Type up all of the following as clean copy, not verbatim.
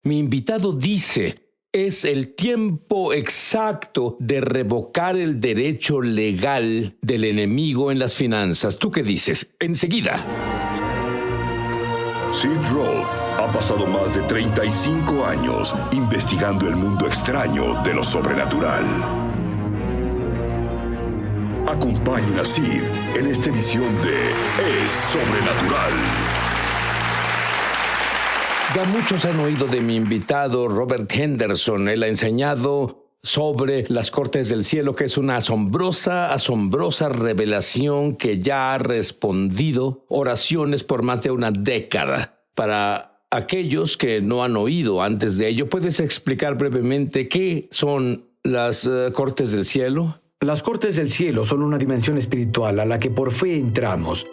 Mi invitado dice, es el tiempo exacto de revocar el derecho legal del enemigo en las finanzas. ¿Tú qué dices? Enseguida. Sid Roth ha pasado más de 35 años investigando el mundo extraño de lo sobrenatural. Acompañen a Sid en esta edición de Es Sobrenatural. Ya muchos han oído de mi invitado Robert Henderson. Él ha enseñado sobre las cortes del cielo, que es una asombrosa revelación que ya ha respondido oraciones por más de una década. Para aquellos que no han oído antes de ello, ¿puedes explicar brevemente qué son las cortes del cielo? Las cortes del cielo son una dimensión espiritual a la que por fe entramos.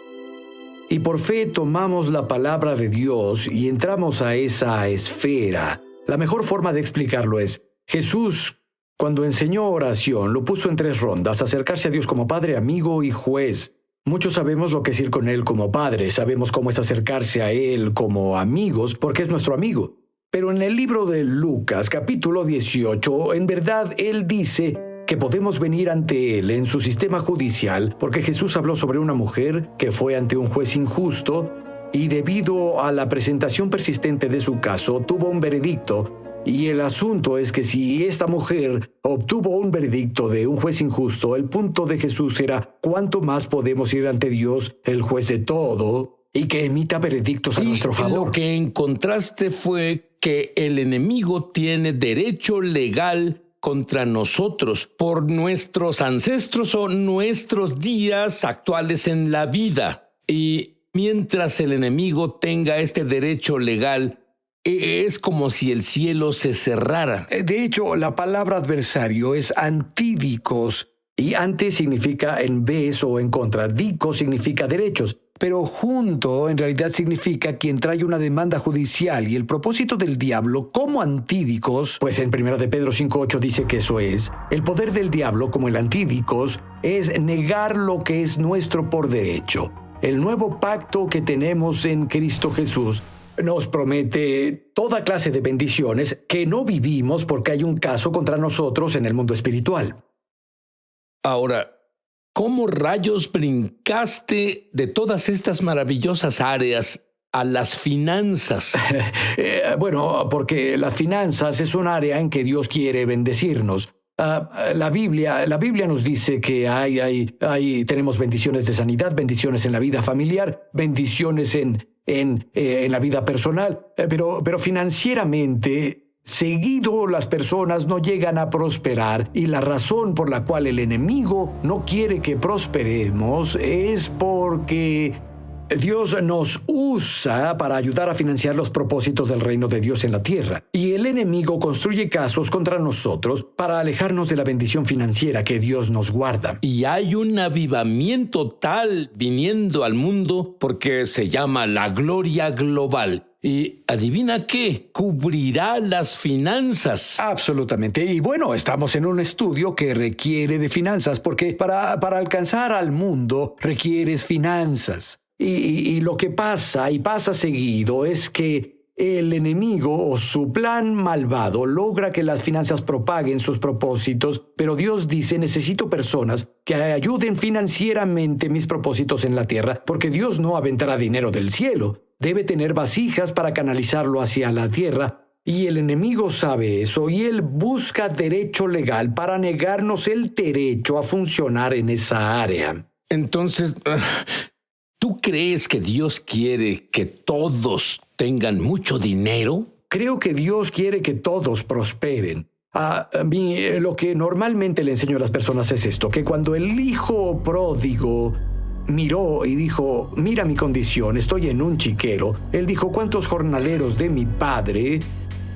Y por fe tomamos la palabra de Dios y entramos a esa esfera. La mejor forma de explicarlo es, Jesús, cuando enseñó oración, lo puso en 3 rondas: acercarse a Dios como Padre, amigo y juez. Muchos sabemos lo que es ir con Él como Padre, sabemos cómo es acercarse a Él como amigos, porque es nuestro amigo. Pero en el libro de Lucas, capítulo 18, en verdad Él dice que podemos venir ante Él en su sistema judicial, porque Jesús habló sobre una mujer que fue ante un juez injusto y debido a la presentación persistente de su caso, tuvo un veredicto. Y el asunto es que si esta mujer obtuvo un veredicto de un juez injusto, el punto de Jesús era ¿cuánto más podemos ir ante Dios, el juez de todo, y que emita veredictos a nuestro favor? Lo que encontraste fue que el enemigo tiene derecho legal contra nosotros por nuestros ancestros o nuestros días actuales en la vida. Y mientras el enemigo tenga este derecho legal, es como si el cielo se cerrara. De hecho, la palabra adversario es antídicos, y ante significa en vez o en contra. Dicos significa derechos, pero junto en realidad significa quien trae una demanda judicial. Y el propósito del diablo como antídicos, pues en 1 de Pedro 5:8 dice que eso es, el poder del diablo como el antídicos es negar lo que es nuestro por derecho. El nuevo pacto que tenemos en Cristo Jesús nos promete toda clase de bendiciones que no vivimos porque hay un caso contra nosotros en el mundo espiritual. Ahora, ¿cómo rayos brincaste de todas estas maravillosas áreas a las finanzas? Bueno, porque las finanzas es un área en que Dios quiere bendecirnos. La Biblia nos dice que tenemos bendiciones de sanidad, bendiciones en la vida familiar, bendiciones en la vida personal, pero financieramente, seguido las personas no llegan a prosperar, y la razón por la cual el enemigo no quiere que prosperemos es porque Dios nos usa para ayudar a financiar los propósitos del reino de Dios en la tierra. Y el enemigo construye casos contra nosotros para alejarnos de la bendición financiera que Dios nos guarda. Y hay un avivamiento tal viniendo al mundo porque se llama la gloria global. Y adivina qué, cubrirá las finanzas. Absolutamente. Y bueno, estamos en un estudio que requiere de finanzas, porque para alcanzar al mundo requieres finanzas. Y lo que pasa, y pasa seguido, es que el enemigo o su plan malvado logra que las finanzas propaguen sus propósitos, pero Dios dice, necesito personas que ayuden financieramente mis propósitos en la tierra, porque Dios no aventará dinero del cielo. Debe tener vasijas para canalizarlo hacia la tierra, y el enemigo sabe eso, y él busca derecho legal para negarnos el derecho a funcionar en esa área. Entonces, ¿tú crees que Dios quiere que todos tengan mucho dinero? Creo que Dios quiere que todos prosperen. A mí, lo que normalmente le enseño a las personas es esto, que cuando el hijo pródigo miró y dijo, mira mi condición, estoy en un chiquero, él dijo, ¿cuántos jornaleros de mi padre?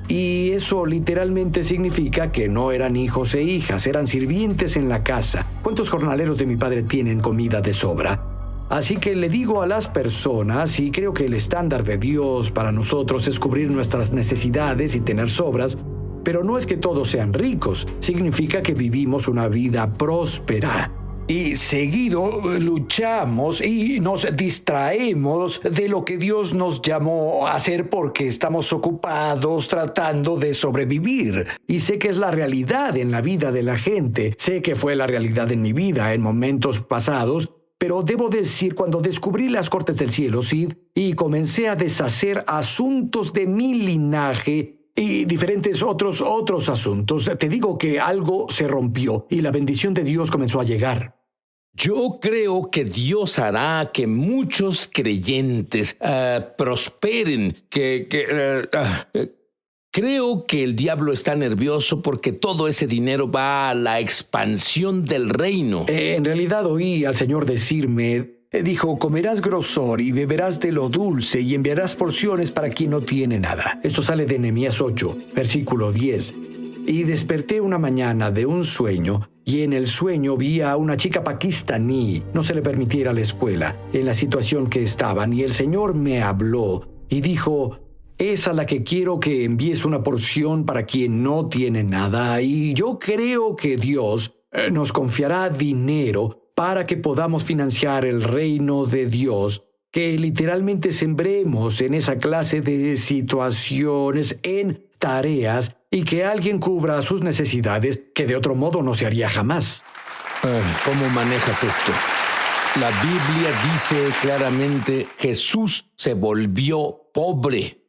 Y eso literalmente significa que no eran hijos e hijas, eran sirvientes en la casa. ¿Cuántos jornaleros de mi padre tienen comida de sobra? Así que le digo a las personas, y creo que el estándar de Dios para nosotros es cubrir nuestras necesidades y tener sobras, pero no es que todos sean ricos, significa que vivimos una vida próspera. Y seguido luchamos y nos distraemos de lo que Dios nos llamó a hacer porque estamos ocupados tratando de sobrevivir. Y sé que es la realidad en la vida de la gente. Sé que fue la realidad en mi vida en momentos pasados. Pero debo decir, cuando descubrí las cortes del cielo, Sid, y comencé a deshacer asuntos de mi linaje y diferentes otros asuntos, te digo que algo se rompió y la bendición de Dios comenzó a llegar. Yo creo que Dios hará que muchos creyentes prosperen, creo que el diablo está nervioso porque todo ese dinero va a la expansión del reino. En realidad oí al Señor decirme, dijo, comerás grosor y beberás de lo dulce y enviarás porciones para quien no tiene nada. Esto sale de Nehemías 8, versículo 10. Y desperté una mañana de un sueño, y en el sueño vi a una chica pakistaní. No se le permitía ir a la escuela, en la situación que estaban, y el Señor me habló y dijo, es a la que quiero que envíes una porción para quien no tiene nada, y yo creo que Dios nos confiará dinero para que podamos financiar el reino de Dios, que literalmente sembremos en esa clase de situaciones, en tareas, y que alguien cubra sus necesidades que de otro modo no se haría jamás. ¿Cómo manejas esto? La Biblia dice claramente, Jesús se volvió pobre.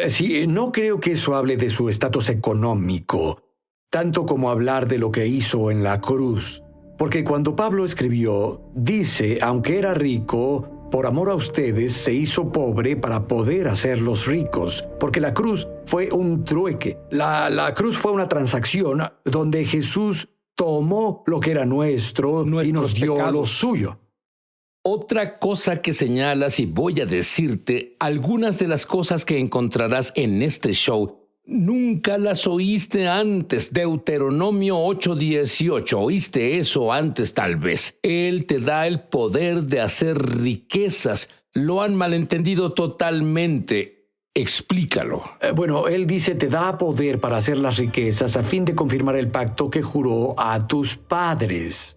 Sí, no creo que eso hable de su estatus económico, tanto como hablar de lo que hizo en la cruz. Porque cuando Pablo escribió, dice, aunque era rico, por amor a ustedes se hizo pobre para poder hacerlos ricos, porque la cruz fue un trueque. La cruz fue una transacción donde Jesús tomó lo que era nuestro y nos dio pecados. lo suyo. Otra cosa que señalas, y voy a decirte, algunas de las cosas que encontrarás en este show, nunca las oíste antes. Deuteronomio 8:18, oíste eso antes tal vez. Él te da el poder de hacer riquezas. Lo han malentendido totalmente. Explícalo. Bueno, él dice, te da poder para hacer las riquezas a fin de confirmar el pacto que juró a tus padres.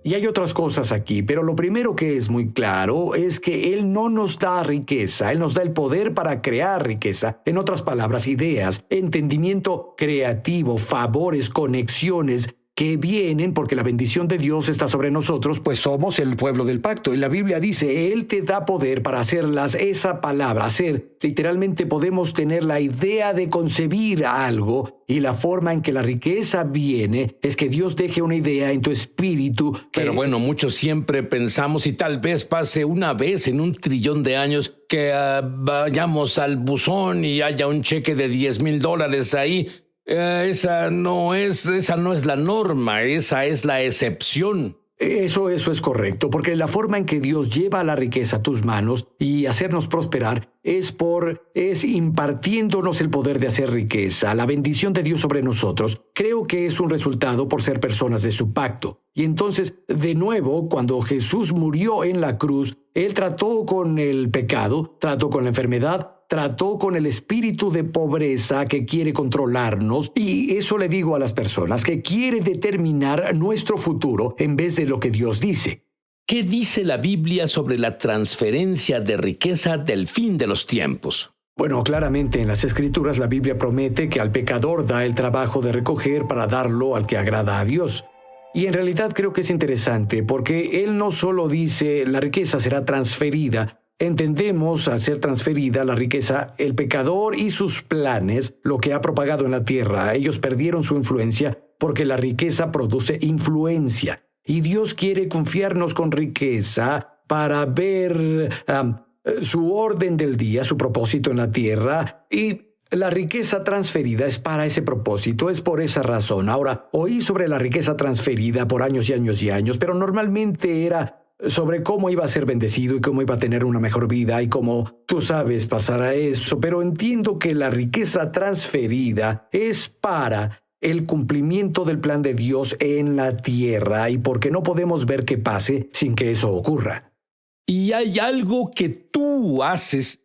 Y hay otras cosas aquí, pero lo primero que es muy claro es que Él no nos da riqueza, Él nos da el poder para crear riqueza. En otras palabras, ideas, entendimiento creativo, favores, conexiones que vienen porque la bendición de Dios está sobre nosotros, pues somos el pueblo del pacto. Y la Biblia dice, Él te da poder para hacerlas. Esa palabra, hacer, literalmente podemos tener la idea de concebir algo, y la forma en que la riqueza viene es que Dios deje una idea en tu espíritu. Pero bueno, muchos siempre pensamos, y tal vez pase una vez en 1.000.000.000 de años, que vayamos al buzón y haya un cheque de $10,000 ahí. Esa no es la norma, esa es la excepción. Eso es correcto, porque la forma en que Dios lleva la riqueza a tus manos y hacernos prosperar es impartiéndonos el poder de hacer riqueza, la bendición de Dios sobre nosotros. Creo que es un resultado por ser personas de su pacto. Y entonces, de nuevo, cuando Jesús murió en la cruz, Él trató con el pecado, trató con la enfermedad, trató con el espíritu de pobreza que quiere controlarnos, y eso le digo a las personas, que quiere determinar nuestro futuro en vez de lo que Dios dice. ¿Qué dice la Biblia sobre la transferencia de riqueza del fin de los tiempos? Bueno, claramente en las Escrituras la Biblia promete que al pecador da el trabajo de recoger para darlo al que agrada a Dios. Y en realidad creo que es interesante porque Él no solo dice la riqueza será transferida. Entendemos al ser transferida la riqueza, el pecador y sus planes, lo que ha propagado en la tierra. Ellos perdieron su influencia porque la riqueza produce influencia. Y Dios quiere confiarnos con riqueza para ver su orden del día, su propósito en la tierra. Y la riqueza transferida es para ese propósito, es por esa razón. Ahora, oí sobre la riqueza transferida por años y años y años, pero normalmente era sobre cómo iba a ser bendecido y cómo iba a tener una mejor vida y cómo, tú sabes, pasará eso. Pero entiendo que la riqueza transferida es para el cumplimiento del plan de Dios en la tierra, y porque no podemos ver que pase sin que eso ocurra. Y hay algo que tú haces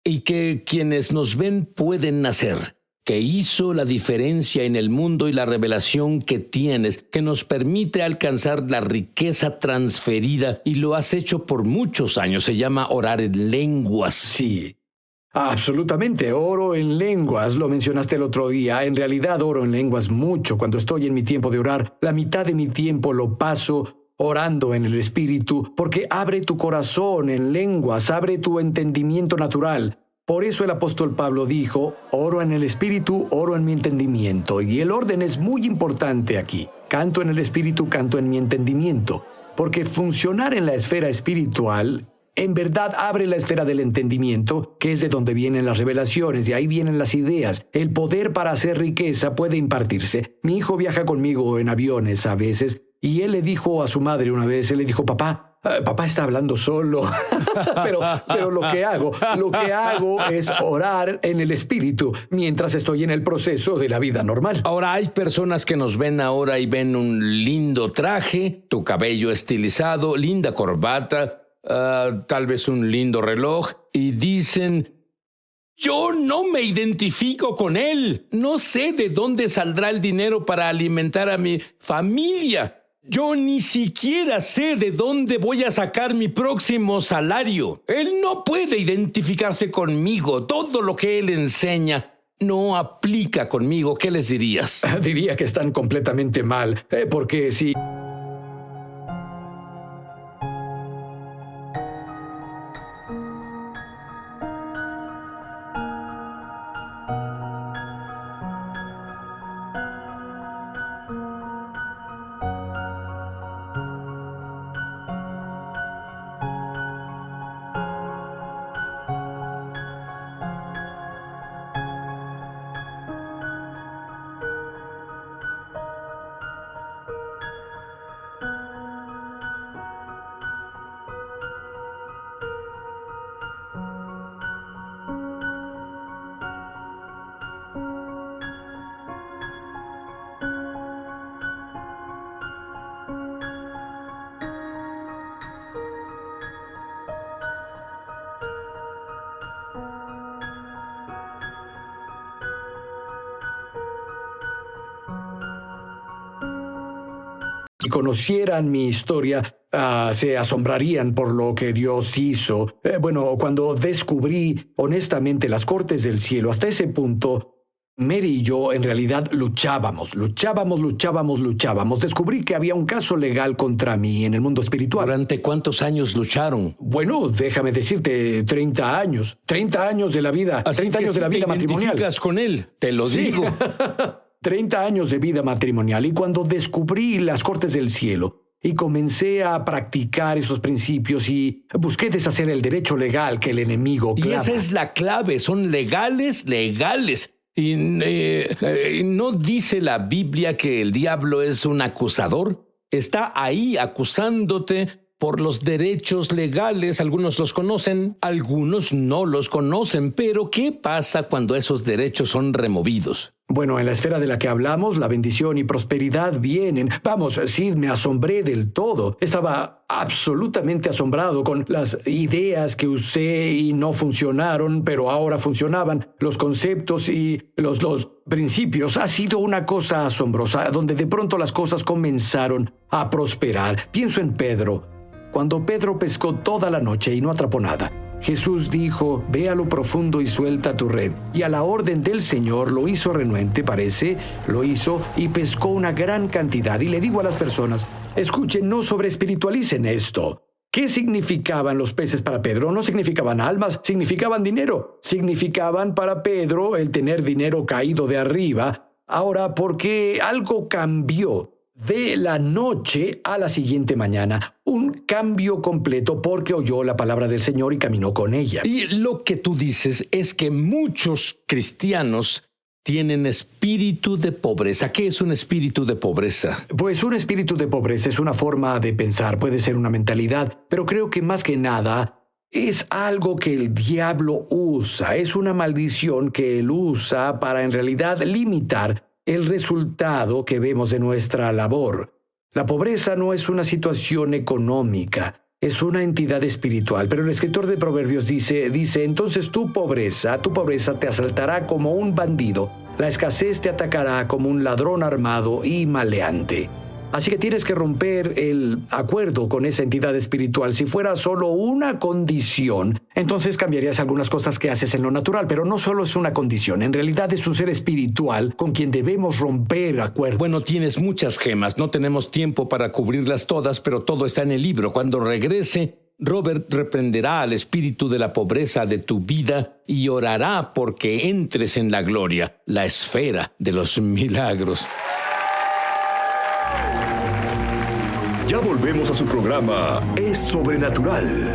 y que quienes nos ven pueden hacer. que hizo la diferencia en el mundo y la revelación que tienes, que nos permite alcanzar la riqueza transferida, y lo has hecho por muchos años. Se llama orar en lenguas. Sí, absolutamente. Oro en lenguas. Lo mencionaste el otro día. En realidad oro en lenguas mucho. Cuando estoy en mi tiempo de orar, la mitad de mi tiempo lo paso orando en el Espíritu, porque abre tu corazón en lenguas, abre tu entendimiento natural. Por eso el apóstol Pablo dijo, oro en el Espíritu, oro en mi entendimiento. Y el orden es muy importante aquí. Canto en el Espíritu, canto en mi entendimiento. Porque funcionar en la esfera espiritual en verdad abre la esfera del entendimiento, que es de donde vienen las revelaciones, de ahí vienen las ideas. El poder para hacer riqueza puede impartirse. Mi hijo viaja conmigo en aviones a veces, y él le dijo a su madre una vez, él le dijo, papá está hablando solo. pero lo que hago es orar en el Espíritu mientras estoy en el proceso de la vida normal. Ahora, hay personas que nos ven ahora y ven un lindo traje, tu cabello estilizado, linda corbata, tal vez un lindo reloj, y dicen, yo no me identifico con él. No sé de dónde saldrá el dinero para alimentar a mi familia. Yo ni siquiera sé de dónde voy a sacar mi próximo salario. Él no puede identificarse conmigo. Todo lo que él enseña no aplica conmigo. ¿Qué les dirías? Diría que están completamente mal, porque si... y conocieran mi historia, se asombrarían por lo que Dios hizo. Cuando descubrí honestamente las cortes del cielo, hasta ese punto, Mary y yo en realidad luchábamos. Descubrí que había un caso legal contra mí en el mundo espiritual. ¿Durante cuántos años lucharon? Bueno, déjame decirte, 30 años. 30 años de la vida. Así 30 años de la vida matrimonial. ¿Te identificas con él? Te lo digo. 30 años de vida matrimonial, y cuando descubrí las cortes del cielo y comencé a practicar esos principios y busqué deshacer el derecho legal que el enemigo clama. Y esa es la clave, son legales. Y ¿no dice la Biblia que el diablo es un acusador? Está ahí acusándote por los derechos legales. Algunos los conocen, algunos no los conocen. Pero ¿qué pasa cuando esos derechos son removidos? Bueno, en la esfera de la que hablamos, la bendición y prosperidad vienen. Vamos, sí, me asombré del todo. Estaba absolutamente asombrado con las ideas que usé y no funcionaron, pero ahora funcionaban. Los conceptos y los principios. Ha sido una cosa asombrosa, donde de pronto las cosas comenzaron a prosperar. Pienso en Pedro. Cuando Pedro pescó toda la noche y no atrapó nada, Jesús dijo, ve a lo profundo y suelta tu red. Y a la orden del Señor lo hizo renuente, parece, lo hizo y pescó una gran cantidad. Y le digo a las personas, escuchen, no sobreespiritualicen esto. ¿Qué significaban los peces para Pedro? No significaban almas, significaban dinero. Significaban para Pedro el tener dinero caído de arriba. Ahora, porque algo cambió de la noche a la siguiente mañana, un cambio completo porque oyó la palabra del Señor y caminó con ella. Y lo que tú dices es que muchos cristianos tienen espíritu de pobreza. ¿Qué es un espíritu de pobreza? Pues un espíritu de pobreza es una forma de pensar, puede ser una mentalidad, pero creo que más que nada es algo que el diablo usa, es una maldición que él usa para en realidad limitar el resultado que vemos de nuestra labor. La pobreza no es una situación económica, es una entidad espiritual, pero el escritor de Proverbios dice, entonces tu pobreza te asaltará como un bandido, La escasez te atacará como un ladrón armado y maleante. Así que tienes que romper el acuerdo con esa entidad espiritual. Si fuera solo una condición, entonces cambiarías algunas cosas que haces en lo natural, pero no solo es una condición, en realidad es un ser espiritual con quien debemos romper acuerdos. Bueno, tienes muchas gemas, no tenemos tiempo para cubrirlas todas, pero todo está en el libro. Cuando regrese, Robert reprenderá al espíritu de la pobreza de tu vida y orará porque entres en la gloria, la esfera de los milagros. Ya volvemos a su programa Es Sobrenatural.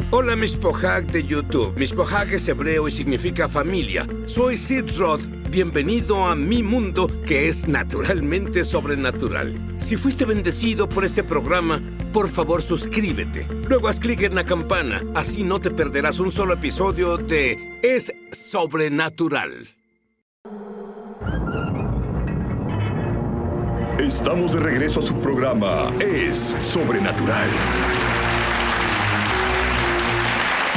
Hola, Mishpohag de YouTube. Mishpohag es hebreo y significa familia. Soy Sid Roth. Bienvenido a mi mundo, que es naturalmente sobrenatural. Si fuiste bendecido por este programa, por favor suscríbete. Luego haz clic en la campana. Así no te perderás un solo episodio de Es Sobrenatural. Estamos de regreso a su programa Es Sobrenatural.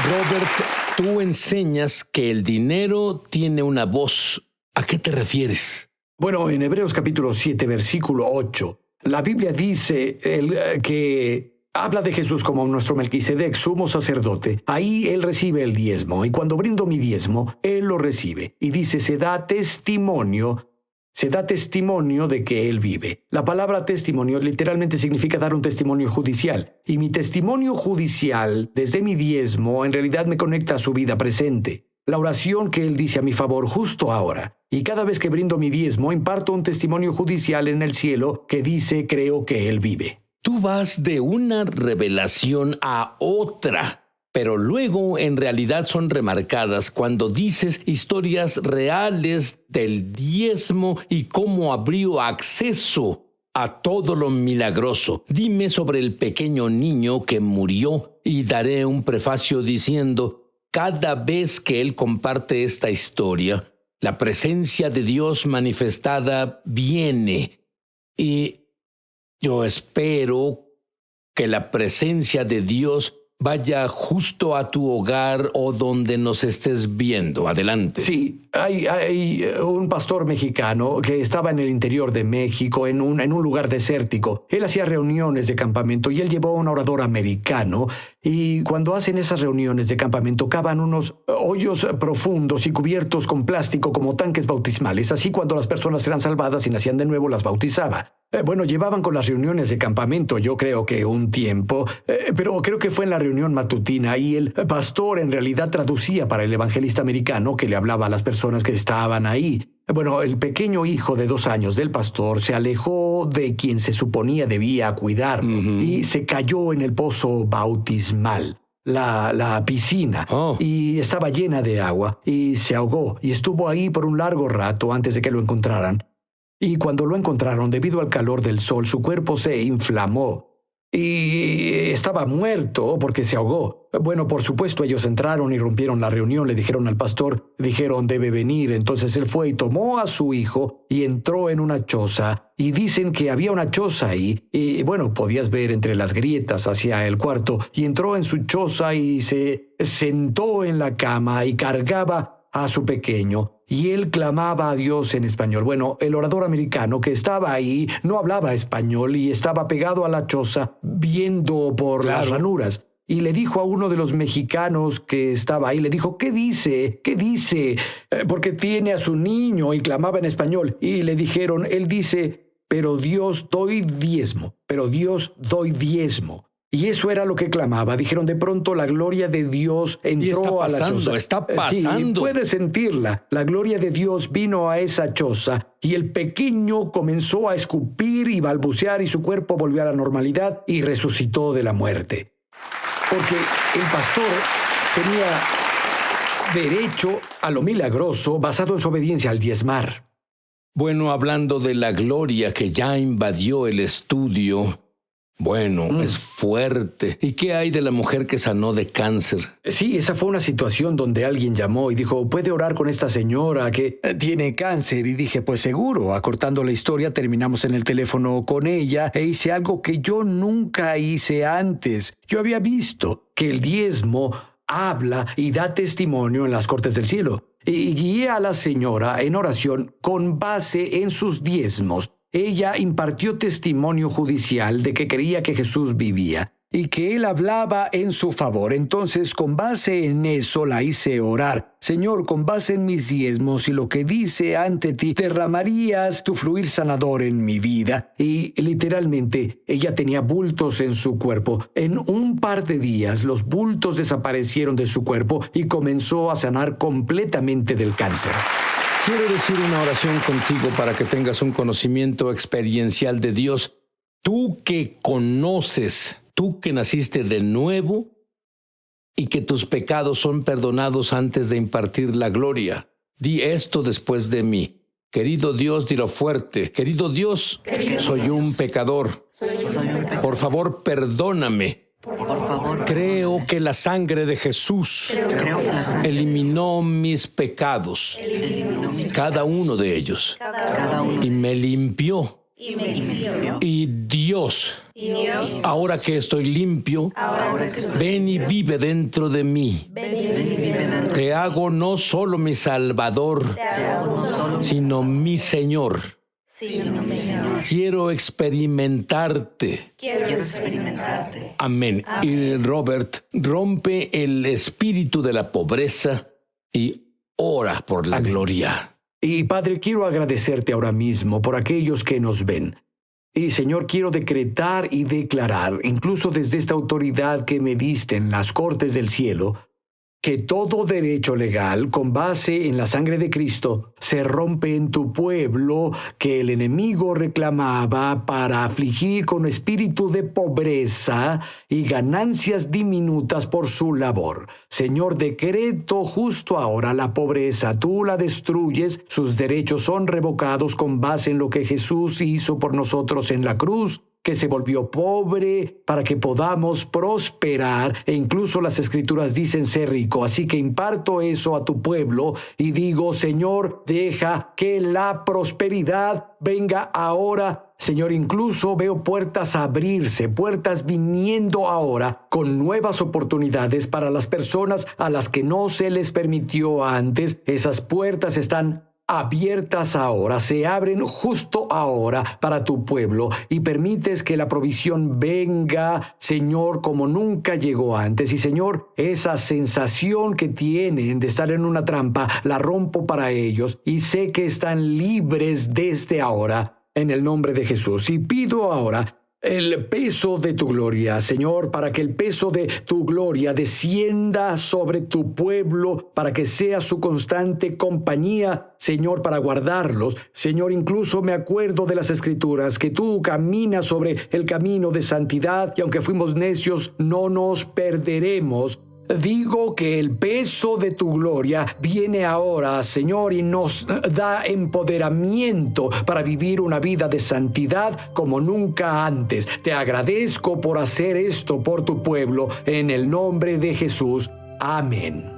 Robert, tú enseñas que el dinero tiene una voz. ¿A qué te refieres? Bueno, en Hebreos capítulo 7, versículo 8, la Biblia dice que habla de Jesús como nuestro Melquisedec, sumo sacerdote. Ahí él recibe el diezmo, y cuando brindo mi diezmo, él lo recibe. Y dice, se da testimonio de que él vive. La palabra testimonio literalmente significa dar un testimonio judicial. Y mi testimonio judicial, desde mi diezmo, en realidad me conecta a su vida presente. La oración que él dice a mi favor justo ahora. Y cada vez que brindo mi diezmo, imparto un testimonio judicial en el cielo que dice, creo que él vive. Tú vas de una revelación a otra, pero luego en realidad son remarcadas cuando dices historias reales del diezmo y cómo abrió acceso a todo lo milagroso. Dime sobre el pequeño niño que murió y daré un prefacio diciendo, cada vez que él comparte esta historia, la presencia de Dios manifestada viene. Y yo espero que la presencia de Dios vaya justo a tu hogar o donde nos estés viendo. Adelante. Sí, hay un pastor mexicano que estaba en el interior de México, en un lugar desértico. Él hacía reuniones de campamento y él llevó a un orador americano. Y cuando hacen esas reuniones de campamento, cavan unos hoyos profundos y cubiertos con plástico como tanques bautismales. Así cuando las personas eran salvadas y nacían de nuevo, las bautizaba. Bueno, llevaban con las reuniones de campamento, yo creo que un tiempo, pero creo que fue en la reunión matutina y el pastor en realidad traducía para el evangelista americano que le hablaba a las personas que estaban ahí. Bueno, el pequeño hijo de 2 años del pastor se alejó de quien se suponía debía cuidarlo y se cayó en el pozo bautismal. La piscina, y estaba llena de agua y se ahogó y estuvo ahí por un largo rato antes de que lo encontraran. Y cuando lo encontraron, debido al calor del sol, su cuerpo se inflamó y estaba muerto porque se ahogó. Bueno, por supuesto, ellos entraron y rompieron la reunión, le dijeron al pastor, dijeron, debe venir. Entonces él fue y tomó a su hijo y entró en una choza. Y dicen que había una choza ahí. Y bueno, podías ver entre las grietas hacia el cuarto. Y entró en su choza y se sentó en la cama y cargaba a su pequeño, y él clamaba a Dios en español. Bueno, el orador americano que estaba ahí no hablaba español y estaba pegado a la choza viendo por las ranuras. Y le dijo a uno de los mexicanos que estaba ahí, le dijo, ¿qué dice? ¿Qué dice? Porque tiene a su niño, y clamaba en español. Y le dijeron, él dice, pero Dios doy diezmo, pero Dios doy diezmo. Y eso era lo que clamaba. Dijeron, de pronto la gloria de Dios entró a la choza. Está pasando. Sí, puedes sentirla. La gloria de Dios vino a esa choza y el pequeño comenzó a escupir y balbucear y su cuerpo volvió a la normalidad y resucitó de la muerte. Porque el pastor tenía derecho a lo milagroso basado en su obediencia al diezmar. Bueno, hablando de la gloria que ya invadió el estudio, bueno, es fuerte. ¿Y qué hay de la mujer que sanó de cáncer? Sí, esa fue una situación donde alguien llamó y dijo, ¿puede orar con esta señora que tiene cáncer? Y dije, pues seguro. Acortando la historia, terminamos en el teléfono con ella e hice algo que yo nunca hice antes. Yo había visto que el diezmo habla y da testimonio en las cortes del cielo. y guié a la señora en oración con base en sus diezmos. Ella impartió testimonio judicial de que creía que Jesús vivía y que él hablaba en su favor. Entonces, con base en eso, la hice orar. Señor, con base en mis diezmos y lo que dice ante ti, derramarías tu fluir sanador en mi vida. Y literalmente, ella tenía bultos en su cuerpo. En un par de días, los bultos desaparecieron de su cuerpo y comenzó a sanar completamente del cáncer. Quiero decir una oración contigo para que tengas un conocimiento experiencial de Dios. Tú que conoces, tú que naciste de nuevo y que tus pecados son perdonados antes de impartir la gloria. Di esto después de mí. Querido Dios, dilo fuerte. Querido Dios, soy un pecador. Por favor, perdóname. Creo que la sangre de Jesús eliminó mis pecados, cada uno de ellos, y me limpió. Y Dios, ahora que estoy limpio, ven y vive dentro de mí. Te hago no solo mi Salvador, sino mi Señor. Quiero experimentarte. Amén. Y Robert, rompe el espíritu de la pobreza y ora por la gloria. Y Padre, quiero agradecerte ahora mismo por aquellos que nos ven. Y Señor, quiero decretar y declarar, incluso desde esta autoridad que me diste en las cortes del cielo, que todo derecho legal con base en la sangre de Cristo se rompe en tu pueblo, que el enemigo reclamaba para afligir con espíritu de pobreza y ganancias diminutas por su labor. Señor, decreto justo ahora la pobreza, tú la destruyes, sus derechos son revocados con base en lo que Jesús hizo por nosotros en la cruz, que se volvió pobre para que podamos prosperar, e incluso las Escrituras dicen ser rico. Así que imparto eso a tu pueblo y digo, Señor, deja que la prosperidad venga ahora. Señor, incluso veo puertas abrirse, puertas viniendo ahora con nuevas oportunidades para las personas a las que no se les permitió antes. Esas puertas están abiertas ahora, se abren justo ahora para tu pueblo y permites que la provisión venga, Señor, como nunca llegó antes. Y Señor, esa sensación que tienen de estar en una trampa, la rompo para ellos y sé que están libres desde ahora en el nombre de Jesús. Y pido ahora el peso de tu gloria, Señor, para que el peso de tu gloria descienda sobre tu pueblo, para que sea su constante compañía, Señor, para guardarlos. Señor, incluso me acuerdo de las Escrituras, que tú caminas sobre el camino de santidad y aunque fuimos necios, no nos perderemos. Digo que el peso de tu gloria viene ahora, Señor, y nos da empoderamiento para vivir una vida de santidad como nunca antes. Te agradezco por hacer esto por tu pueblo, en el nombre de Jesús. Amén.